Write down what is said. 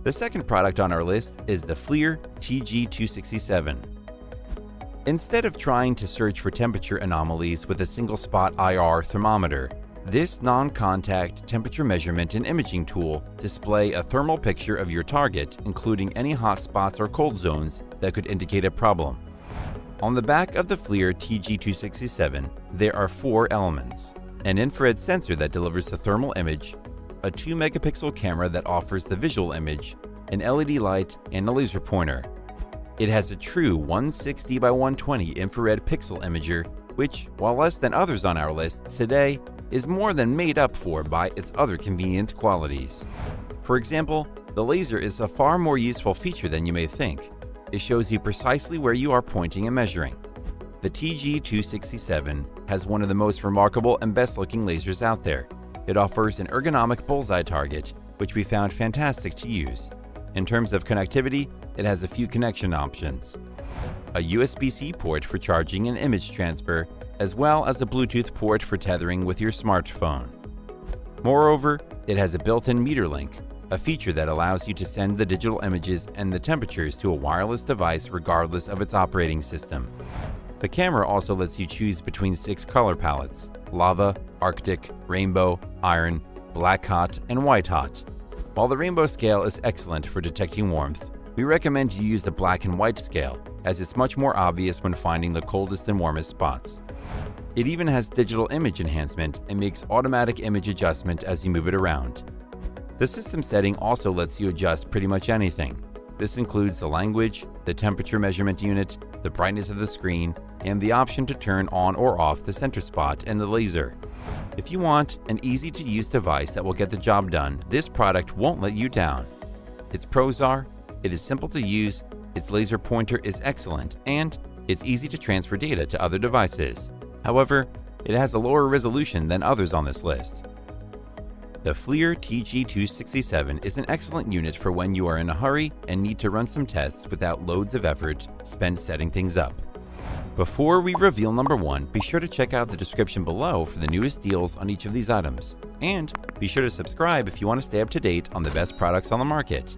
The second product on our list is the FLIR TG267. Instead of trying to search for temperature anomalies with a single-spot IR thermometer, this non-contact temperature measurement and imaging tool displays a thermal picture of your target, including any hot spots or cold zones that could indicate a problem. On the back of the FLIR TG267, there are 4 elements: an infrared sensor that delivers the thermal image, a 2-megapixel camera that offers the visual image, an LED light, and a laser pointer. It has a true 160 by 120 infrared pixel imager, which, while less than others on our list today, is more than made up for by its other convenient qualities. For example, the laser is a far more useful feature than you may think. It shows you precisely where you are pointing and measuring. The TG267 has one of the most remarkable and best-looking lasers out there. It offers an ergonomic bullseye target, which we found fantastic to use. In terms of connectivity, it has a few connection options: a USB-C port for charging and image transfer, as well as a Bluetooth port for tethering with your smartphone. Moreover, it has a built-in meter link, a feature that allows you to send the digital images and the temperatures to a wireless device regardless of its operating system. The camera also lets you choose between 6 color palettes: lava, arctic, rainbow, iron, black hot, and white hot. While the rainbow scale is excellent for detecting warmth, we recommend you use the black and white scale, as it's much more obvious when finding the coldest and warmest spots. It even has digital image enhancement and makes automatic image adjustment as you move it around. The system setting also lets you adjust pretty much anything. This includes the language, the temperature measurement unit, the brightness of the screen, and the option to turn on or off the center spot and the laser. If you want an easy-to-use device that will get the job done, this product won't let you down. Its pros are: it is simple to use, its laser pointer is excellent, and it's easy to transfer data to other devices. However, it has a lower resolution than others on this list. The FLIR TG267 is an excellent unit for when you are in a hurry and need to run some tests without loads of effort spent setting things up. Before we reveal number 1, be sure to check out the description below for the newest deals on each of these items. And be sure to subscribe if you want to stay up to date on the best products on the market.